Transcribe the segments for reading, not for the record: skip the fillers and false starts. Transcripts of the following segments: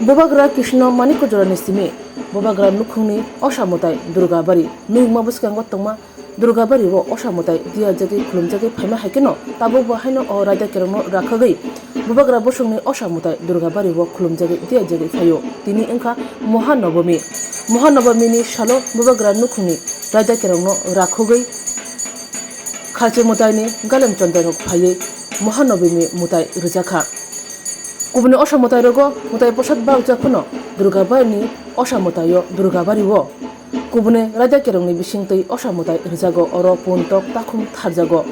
Bobagra Krishna Maniko Jorani Sime, Bobagra Nukuni, Oshamotai, Durgabari, Nugma Buskangotoma, Durgabari, Oshamotai, Dia Jagi, Kulumjagi, Pama Hakeno, Tabo Bahino or Raja Keramo Rakagi, Bobagra Boshuni, Oshamotai, Durgabari, Kulumjagi, Dia Jagi Fayo, Tini Inka, Mohanobomi, Mohanobamini, Shalo, Bobagra Nukuni, Raja Keramo Rakogi, Kache Motani, Galam Chondano Paye, Mohanobimi Mutai Rizaka. Kubuni osha mutai rogo mutai posat bau jakono Durgabari ni osha mutai yo Durgabari wo kubuni raja kerong ni bisingtei osha mutai rijago oro puntok takum tharjago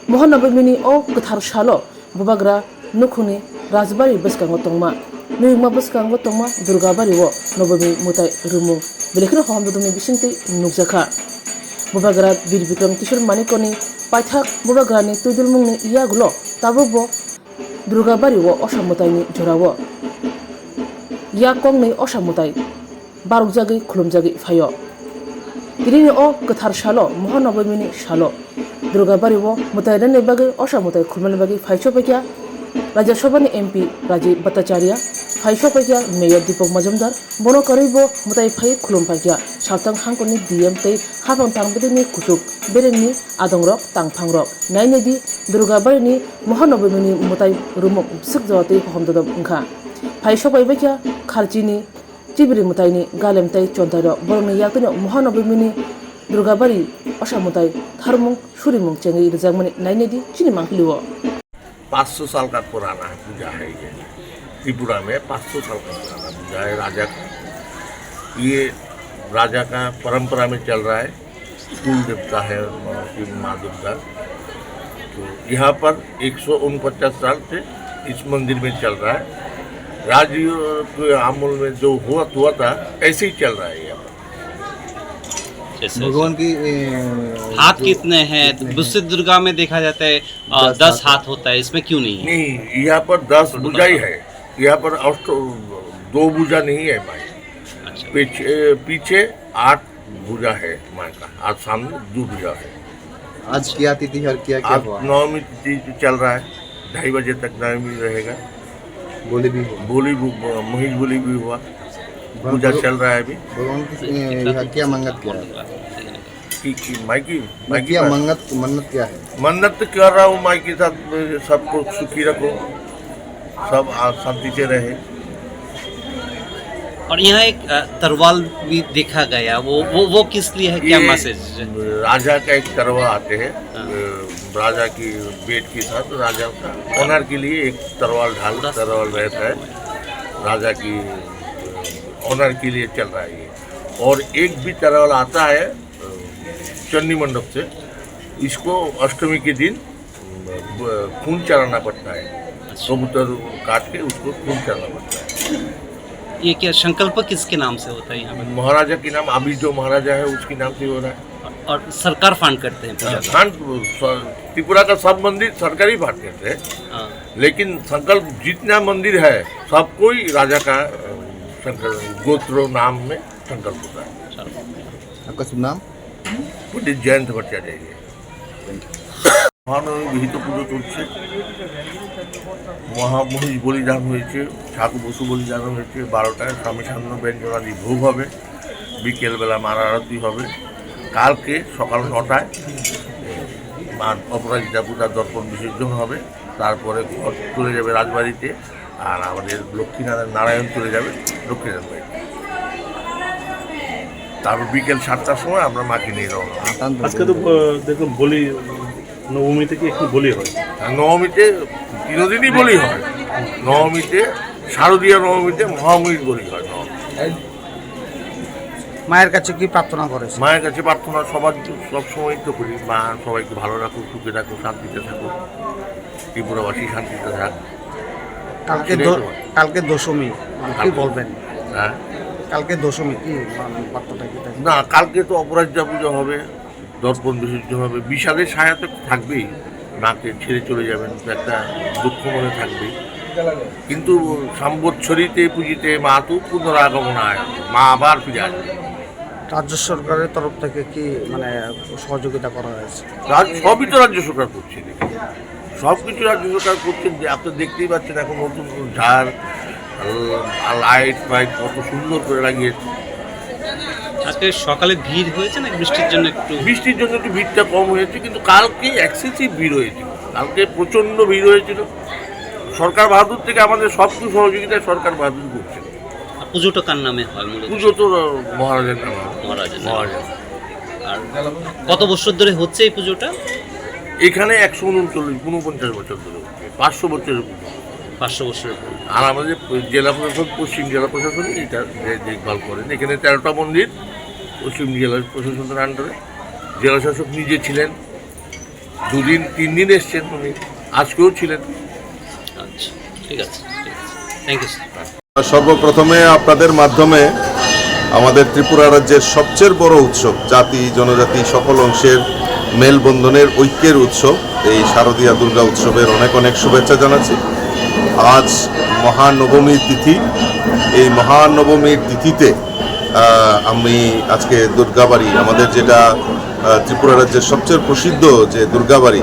Mohanobamini o gthar shalo Bobagra Nukuni Rajbari beskango tongma Nuyma beskango tongma Durgabari wo nobami mutai rumu belekno homdodumi bisingtei nukjaka Bobagra Bir Bikram Kishore Manikoni paithak Bobagra ni tudulmungni iyagulo tabobo Durgabari wo Oshamotai ni Jorawo Yakong ni Oshamotai Barugjagi Kulumjagi Fayo Tirini o Gathar Shalo Mohanobamini Shalo Durgabari wo Mutairani Bagi Oshamotai Kulman Bagi Faisho Pekia Raja Shobani MP Raji Bhattacharya Faisho Pekia Mayor Deepak Majumdar Bono Karibo Mutai Phai Kulum Pekia Shaltang Hangkoni DM Tei Habang Tangbedi ni Kutuk Bereni Adongrok Tangpangrok Nainedi Durgabari ni Mohanobamini Mutai Rumok Sikjawati Homdodom Inka Faisho Pekia Kharjini Tibiri Mutai ni Galem Tei Chontaro Boroni Yakino Mohanobamini Durgabari Oshamotai Tharmung Shurimung Chengi Rizamani Nainedi Chini Mankliwo 500 साल का पुराना पूजा है ये त्रिपुरा में 500 साल का पुराना पूजा है राजा का ये राजा का परंपरा में चल रहा है कुल देवता है माँ दुर्गा तो यहाँ पर 149 साल से इस मंदिर में चल रहा है राजयोग के आमूल में जो हुआ था ऐसे ही चल रहा है यहाँ भगवान की हाथ कितने हैं दूसरी दुर्गा में देखा जाता है 10 हाथ होता है इसमें क्यों नहीं है नहीं यहाँ पर 10 भुजा ही है यहाँ पर 2 भुजा नहीं है माँ अच्छा। पीछे 8 भुजा है माँ का आज सामने 2 भुजा है आज क्या तिथि और क्या क्या आज हुआ नवमी तिथि चल रहा है 2:30 बजे तक नवमी रहेगा बोली भी महिष बोली भी हुआ पूजा चल रहा है अभी भगवान की क्या मंगत क्या है माई क्या मन्नत क्या है मन्नत कर रहा हूँ माई के साथ सबको सुखी रखो सब शांति से रहे और यहाँ एक तरवाल भी देखा गया वो किस लिए है क्या मैसेज राजा का एक तरवा आते हैं राजा की बेट के साथ राजा का ऑनर के लिए एक तरवाल रहता है राजा की ऑनर के लिए चल रहा है ये और एक भी तरवाल आता है चन्नी मंडप से इसको अष्टमी के दिन खून चढ़ाना पड़ता है कबूतर काट के उसको खून चढ़ाना पड़ता है ये क्या संकल्प किसके नाम से होता है यहाँ पर महाराजा के नाम अभी जो महाराजा है उसके नाम से हो रहा है और सरकार फंड करते हैं पूजा का? फंड त्रिपुरा का सब मंदिर सरकारी फंड करते हैं हाँ। लेकिन संकल्प जितना मंदिर है सबको ही राजा का गोत्र नाम में संकल्प होता है आपका शुभ नाम पंडित जयंत भट्टाचार्य মহানবমী বিহিত পুজো চলছে মহিষ বলিদান হয়েছে ঠাকুর বসু বলিদান হয়েছে 12টায় স্বামী সান্ন ব্যঞ্জনাদি ভোগ হবে বিকেলবেলা মারা আরতি হবে কালকে সকাল 9টায় অপরাজিতা পূজার দর্পণ বিসর্জন হবে তারপরে ঘর চলে যাবে রাজবাড়িতে আর আমাদের লক্ষ্মীনারায়ণ চলে যাবে লক্ষ্মীনারায়ণ বাড়িতে তারপর বিকেল 7টার সময় আমরা মাকে নিয়ে রওনা আজকে তো দেখুন বলি নবমী থেকে একটু বলি হয় নবমীতে 3 দিনই বলি হয় নবমীতে শারদীয় নবমীতে মহামহিষ বলি হয় মায়ের কাছে কি প্রার্থনা করেছে মায়ের কাছে প্রার্থনা সব সময় তো করি মা সবাইকে ভালো রাখো সুখে রাখো শান্তিতে থাকো ত্রিপুরাবাসী শান্তিতে থাক কালকে দশমী কি বলবেন হ্যাঁ কালকে দশমী কি বার্তাটা কি থাকবে? না কালকে তো অপরাজিতা পুজো হবে দর্পণ বিসর্জন হবে বিষাদের ছায়া তো থাকবেই মাকে ছেড়ে চলে যাবেন একটা দুঃখ মনে থাকবেই কিন্তু সম্বৎসরিতে পুজিতে মা তো পুনরাগমনায় মা আবার ফিরে আসবে রাজ্য সরকারের তরফ থেকে কি মানে সহযোগিতা করা হয়েছে সবই তো রাজ্য সরকার করছে সব কিছু রাজ্য সরকার করছেন যে আপনি দেখতেই পাচ্ছেন এখন নতুন ঝাড় আর লাইট ফাইট কত সুন্দর করে লাগিয়েছে। আজকে সকালে ভিড় হয়েছে না বৃষ্টির জন্য একটু? বৃষ্টির জন্য একটু ভিড়টা কম হয়েছে, কিন্তু কালকে এক্সেসিভ ভিড় হয়েছিল, কালকে প্রচণ্ড ভিড় হয়েছিল। সরকার বাহাদুর থেকে আমাদের সব কিছু সহযোগিতায় সরকার বাহাদুর করছে। আর পুজোটা কার নামে হয় মূলত? পুজো তো মহারাজের নামে হয়। মহারাজের নামে। মহারাজের। আর কত বছর ধরে হচ্ছে এই পুজোটা? এখানে 139 বছর ধরে হচ্ছে, 500 বছরের পুজো। 500 বছরের পুজো। আর আমাদের জেলা প্রশাসন, পশ্চিম জেলা প্রশাসনই এটা দেখভাল করেন। এখানে 13টা মন্দির পশ্চিম জেলা প্রশাসনের আন্ডারে। জেলা শাসক নিজে ছিলেন, 3 দিন এসছেন উনি, আজকেও ছিলেন। আচ্ছা, ঠিক আছে, ঠিক আছে, থ্যাংক ইউ স্যার। সর্বপ্রথমে আপনাদের মাধ্যমে আমাদের ত্রিপুরা রাজ্যের সবচেয়ে বড় উৎসব, জাতি জনজাতি সকল অংশের মেলবন্ধনের ঐক্যের উৎসব, এই শারদীয়া দুর্গা উৎসবের অনেক অনেক শুভেচ্ছা জানাচ্ছি। আজ মহানবমীর তিথি। এই মহানবমীর তিথিতে আমি আজকে দুর্গাবাড়ি, আমাদের যেটা ত্রিপুরা রাজ্যের সবচেয়ে প্রসিদ্ধ যে দুর্গাবাড়ি,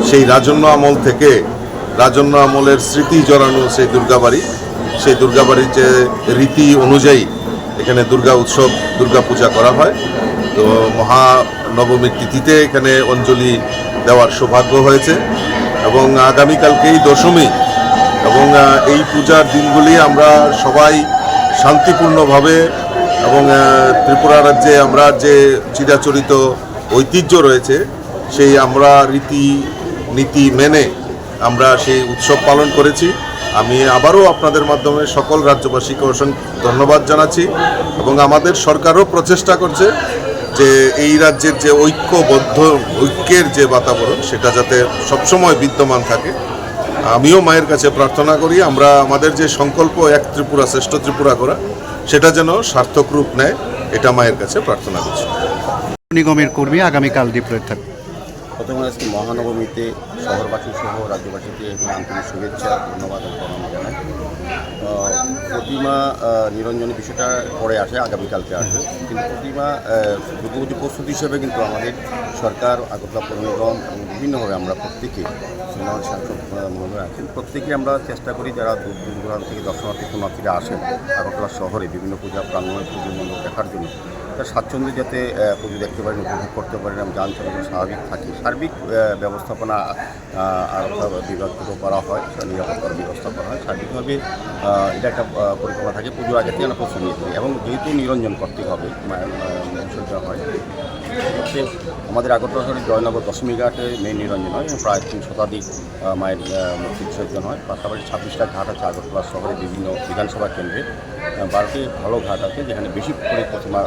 সেই রাজন্য আমল থেকে, রাজন্য আমলের স্মৃতি জড়ানো সেই দুর্গাবাড়ি, সেই দুর্গাবাড়ির যে রীতি অনুযায়ী এখানে দুর্গা উৎসব, দুর্গা পূজা করা হয়। তো মহানবমীর তিথিতে এখানে অঞ্জলি দেওয়ার সৌভাগ্য হয়েছে এবং আগামীকালকেই দশমী, এবং এই পূজার দিনগুলি আমরা সবাই শান্তিপূর্ণভাবে এবং ত্রিপুরা রাজ্যে আমরা যে চিরাচরিত ঐতিহ্য রয়েছে সেই আমরা রীতি নীতি মেনে আমরা সেই উৎসব পালন করেছি। আমি আবারও আপনাদের মাধ্যমে সকল রাজ্যবাসীকে অসংখ্য ধন্যবাদ জানাচ্ছি এবং আমাদের সরকারও প্রচেষ্টা করছে যে এই রাজ্যের যে ঐক্যের যে বাতাবরণ সেটা যাতে সবসময় বিদ্যমান থাকে। আমিও মায়ের কাছে প্রার্থনা করি আমরা আমাদের যে সংকল্প এক ত্রিপুরা শ্রেষ্ঠ ত্রিপুরা করা, সেটা যেন সার্থক রূপ নেয়, এটা মায়ের কাছে প্রার্থনা করছি। নিগমের কর্মী আগামীকাল ডিপ্লয়েড থাকবে। প্রথমে আজকে মহানবমীতে শহরবাসী সহ রাজ্যবাসীকে আন্তরিক শুভেচ্ছা, ধন্যবাদ ও প্রণাম জানাই। প্রতিমা নিরঞ্জনের বিষয়টা পরে আসে, আগামীকালকে আসবে, কিন্তু প্রতিমা দুর্গাপুজো প্রস্তুতি হিসেবে কিন্তু আমাদের সরকার, আগরতলা পৌর নিগম এবং বিভিন্নভাবে আমরা প্রত্যেকে সাংসদ মহোদয় আছেন, প্রত্যেকে আমরা চেষ্টা করি যারা দূর দূরান্ত থেকে দর্শনার্থী পুণ্যার্থীরা আসেন আগরতলা শহরে বিভিন্ন পূজা প্রাঙ্গণে পুজো মণ্ডপ দেখার জন্য, তার স্বাচ্ছন্দ্যে যাতে পুজো দেখতে পারেন, উপভোগ করতে পারেন এবং যান চলাচল স্বাভাবিক থাকে, সার্বিক ব্যবস্থাপনা আরক্ষা বিভাগ থেকেও করা হয়, নিরাপত্তার ব্যবস্থা করা হয়। সার্বিকভাবে এটা একটা পরিকল্পনা থাকে, পুজোর আগে থেকে আমরা প্রস্তুতি নিয়ে থাকি এবং যেহেতু নিরঞ্জন করতে হবে, বিষয়টা হয় হচ্ছে আমাদের আগরতলা শহরের জয়নগর দশমী ঘাটে মেন নিরঞ্জন হয় এবং প্রায় 3 শতাধিক মায়ের মূর্তি বিসর্জন হয়। পাশাপাশি 26টা ঘাট আছে আগরতলা শহরে বিভিন্ন বিধানসভা কেন্দ্রে, 12টি ভালো ঘাট আছে যেখানে বেশি করে প্রতিমা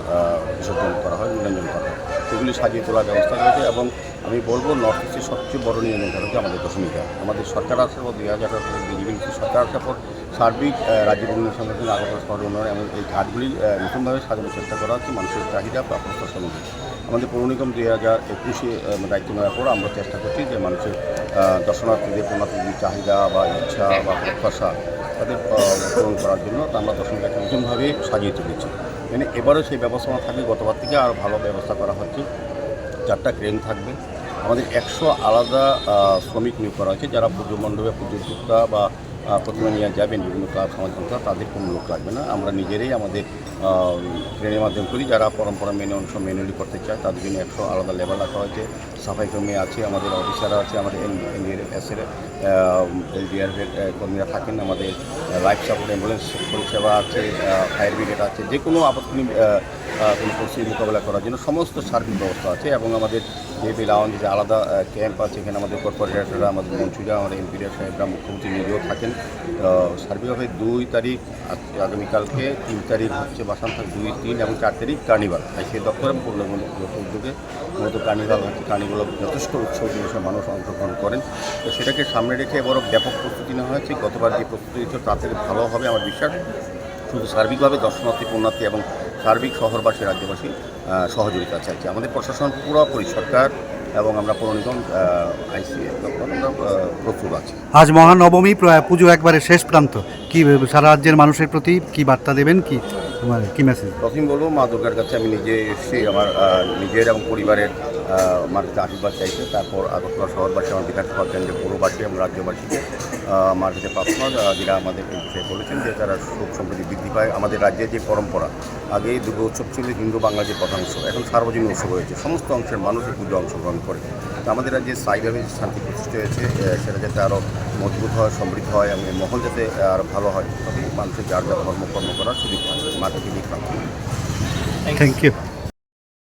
বিসর্জন করা হয়, নিরঞ্জন করা হয়, সেগুলি সাজিয়ে তোলার ব্যবস্থা রয়েছে। এবং আমি বলবো নর্থ ইস্টের সবচেয়ে বড় নিরঞ্জন ঘাট হচ্ছে আমাদের দশমী ঘাট। আমাদের সরকার আসার পর 2018 বিজেপি সরকার আসার পর সার্বিক রাজ্যের উন্নয়ন সংগঠন আগরতলা শহর উন্নয়ন এবং এই ঘাটগুলি নতুনভাবে সাজানোর চেষ্টা করা হচ্ছে মানুষের চাহিদা বা প্রত্যাশা অনুযায়ী। আমাদের পৌর নিগম 2021-এ দায়িত্ব নেওয়ার পর আমরা চেষ্টা করছি যে মানুষের দর্শনার্থীদের পুণ্যার্থীদের চাহিদা বা ইচ্ছা বা প্রত্যাশা তাদের পূরণ করার জন্য আমরা দশমী ঘাটকে নতুনভাবে সাজিয়ে তুলেছি। মানে এবারও সেই ব্যবস্থাপনা থাকবে, গতবার থেকে আরও ভালো ব্যবস্থা করা হচ্ছে। 4টা ক্রেন থাকবে, আমাদের 100 আলাদা শ্রমিক নিয়োগ করা হয়েছে যারা পুজো মণ্ডপে পুজোর টুকরা বা প্রতিমা নিয়ে যাবেন, বিভিন্ন ক্লাব সমাজ সংস্থা, তাদের কোনো লোক লাগবে না। আমরা নিজেরাই আমাদের ট্রেনের মাধ্যমে করি, যারা পরম্পরা মেনে অংশ মেনুলি করতে চায় তাদের জন্য 100 আলাদা লেবার রাখা হয়েছে। সাফাই কর্মী আছে, আমাদের অফিসাররা আছে, আমাদের এনডিআরএফের এলডিআরএফের কর্মীরা থাকেন, আমাদের লাইফ সাপোর্ট অ্যাম্বুলেন্স পরিষেবা আছে, ফায়ার ব্রিগেড আছে, যে কোনো আপৎকালীন কোনো পরিস্থিতি মোকাবেলা করার জন্য সমস্ত সার্বিক ব্যবস্থা আছে। এবং আমাদের যে লাউঞ্জ যে আলাদা ক্যাম্প আছে, এখানে আমাদের কর্পোরেটররা, আমাদের মন্ত্রীরা, আমাদের এমপিরা সাহেবরা, মুখ্যমন্ত্রী নিজেও থাকেন। সার্বিকভাবে 2 তারিখ আগামীকালকে, 3 তারিখ হচ্ছে বাসান থাক, 2, 3 এবং 4 তারিখ কার্নিভাল। সেই দপ্তরে উদ্যোগে মূলত কার্নিভাল হচ্ছে, কার্নিভাল যথেষ্ট উৎসব জিনিসের মানুষ অংশগ্রহণ করেন। তো সেটাকে সামনে রেখে এবারও ব্যাপক প্রস্তুতি নেওয়া হয়েছে। গতবার যে প্রস্তুতি ছিল তার থেকে ভালো হবে আমার বিশ্বাস। শুধু সার্বিকভাবে দর্শনার্থী পুণ্যার্থী এবং সার্বিক শহরবাসী রাজ্যবাসী সহযোগিতা চাইছে। আমাদের প্রশাসন পুরোপুরি সরকার এবং আমরা পৌর নিগম আইসিএ আমরা প্রস্তুত আছি। আজ মহানবমী, পুজো একবারে শেষ প্রান্ত, কি সারা রাজ্যের মানুষের প্রতি কি বার্তা দেবেন, কি মেসেজ? প্রথম বলবো মা দুর্গার কাছে আমি নিজে এসেছি, আমার নিজের এবং পরিবারের মার কাছে আশীর্বাদ চাইছে। তারপর আগরতলা শহরবাসী, আমার বিধানসভা কেন্দ্রের পৌরবাসী এবং রাজ্যবাসীকে মার্কেটে পার্সোনাল যারা আমাদের এই বিষয়ে বলেছেন যে তারা সুখ সমৃদ্ধি বৃদ্ধি পায়। আমাদের রাজ্যের যে পরম্পরা, আগে দুর্গা উৎসব ছিল হিন্দু বাংলার যে প্রধান উৎসব, এখন সার্বজনীন উৎসব হয়েছে, সমস্ত অংশের মানুষ এই পুজো অংশগ্রহণ করে। তো আমাদের রাজ্যে স্থায়ীভাবে শান্তি প্রতিষ্ঠা হয়েছে, সেটা যাতে আরও মজবুত হয়, সমৃদ্ধ হয় এবং মহল যাতে আরও ভালো হয়, তবে মানুষের যার যার কর্ম করার সুযোগ পায়। মাকে দিক থ্যাংক ইউ।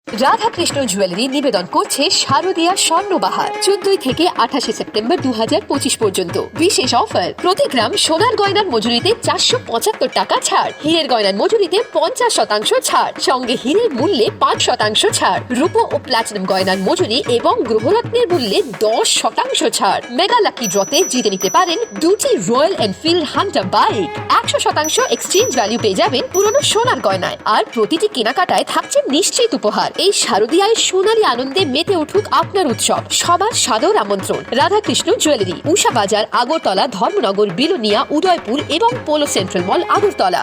রাধাকৃষ্ণ জুয়েলারি নিবেদন করছে শারদীয়া স্বর্ণবাহার 14 থেকে 28 সেপ্টেম্বর 2025 পর্যন্ত। বিশেষ অফার, প্রতি গ্রাম সোনার গয়নার মজুরিতে 475 টাকা ছাড়, হীরের গয়নার মজুরিতে 50% ছাড়, সঙ্গে হীরের মূল্যে 5% ছাড়, রূপো ও প্লাটিনাম গয়নার মজুরি এবং গ্রহরত্নের মূল্যে 10% ছাড়। মেগা লাকি ড্রতে জিতে নিতে পারেন 2টি royal Enfield Hunter bike. 100% exchange value পেয়ে যাবেন পুরনো সোনার গয়নায়, আর প্রতিটি কেনাকাটায় থাকছে নিশ্চিত উপহার। এই শারদীয়ায় সোনালী আনন্দে মেতে উঠুক আপনার উৎসব। সবার সাদর আমন্ত্রণ। রাধাকৃষ্ণ জুয়েলারি, উষা বাজার, আগরতলা, ধর্মনগর, বিলোনিয়া, উদয়পুর এবং পোলো সেন্ট্রাল মল, আগরতলা।